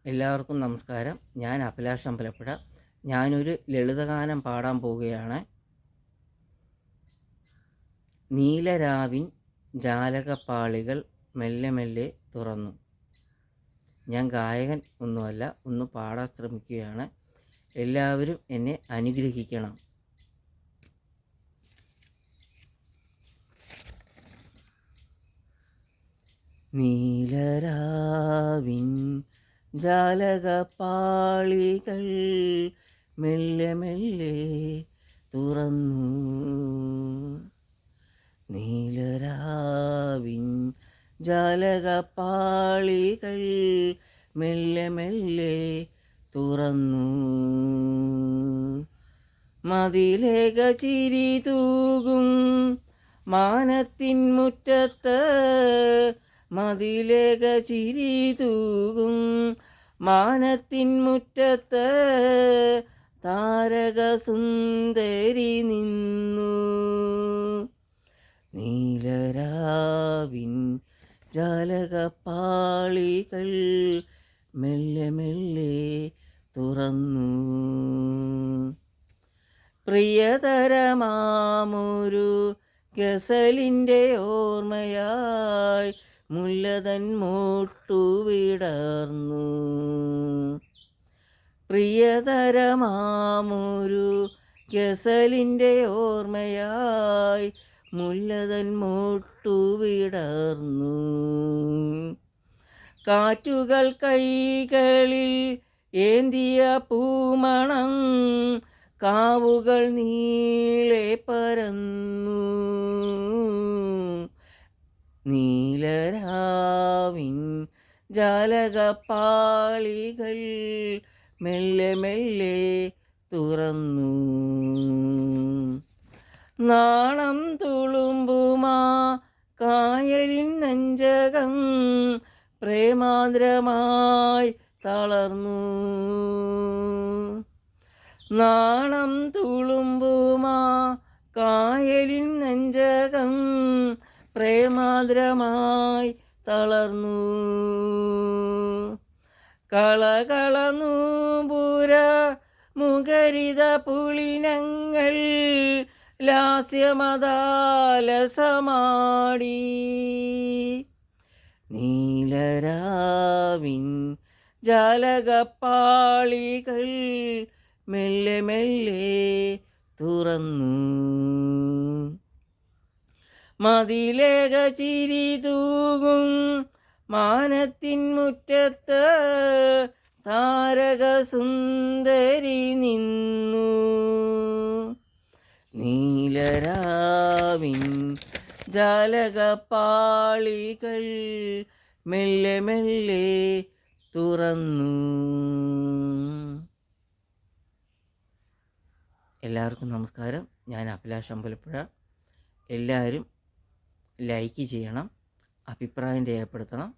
എല്ലാവർക്കും നമസ്കാരം. ഞാൻ അഭിലാഷ് അമ്പലപ്പുഴ. ഞാനൊരു ലളിതഗാനം പാടാൻ പോവുകയാണ്. നീലരാവിൻ ജാലകപ്പാളികൾ മെല്ലെ മെല്ലെ തുറന്നു. ഞാൻ ഗായകൻ ഒന്നുമല്ല, ഒന്ന് പാടാൻ ശ്രമിക്കുകയാണ്. എല്ലാവരും എന്നെ അനുഗ്രഹിക്കണം. നീലരാവിൻ ജാലകപ്പാളികൾ മെല്ലെ മെല്ലെ തുറന്നു. നീലരാവിൻ ജാലകപ്പാളികൾ മെല്ലെ മെല്ലെ തുറന്നു. മതിലേക ചിരി തൂകും മാനത്തിൻ മുറ്റത്ത്, മതിലേക ചിരി തൂകും മാനത്തിൻ മുറ്റത്ത്, താരകസുന്ദരി നിന്നു. നീലരാവിൻ ജാലകപ്പാളികൾ മെല്ലെ മെല്ലെ തുറന്നു. പ്രിയതരമാമൊരു ഗസലിൻ്റെ ഓർമ്മയായി മുല്ലതൻ മൊട്ടു വിടർന്നു. പ്രിയതരമാമൊരു ഗസലിൻ്റെ ഓർമ്മയായി മുല്ലതൻ മൊട്ടു വിടർന്നു. കാറ്റുകൾ കൈകളിൽ ഏന്തിയ പൂമണം, കാവുകൾ നീളെ പരന്നു. നീലരാവിൻ ജാലകപ്പാളികൾ മെല്ലെ മെല്ലെ തുറന്നു. നാണം തുളുമ്പുമാ കായലിൻ നെഞ്ചകം പ്രേമാദ്രമായി തളർന്നു. നാണം തുളുമ്പുമാ കായലിൻ നെഞ്ചകം പ്രേമാദ്രമായി തളർന്നു. കളകളനൂപുര മുഖരിത പുളിനങ്ങൾ ലാസ്യമദാലസമാടി. നീലരാവിൻ ജാലകപ്പാളികൾ മെല്ലെ മെല്ലെ തുറന്നു. മതിലേക ചിരി തൂകും മാനത്തിൻ മുറ്റത്ത്, താരകസുന്ദരി നിന്നു. നീലരാവിൻ ജാലകപ്പാളികൾ മെല്ലെ മെല്ലെ തുറന്നു. എല്ലാവർക്കും നമസ്കാരം. ഞാൻ അഭിലാഷ് അമ്പലപ്പുഴ. എല്ലാവരും ലൈക്ക് ചെയ്യണം, അഭിപ്രായം രേഖപ്പെടുത്തണം.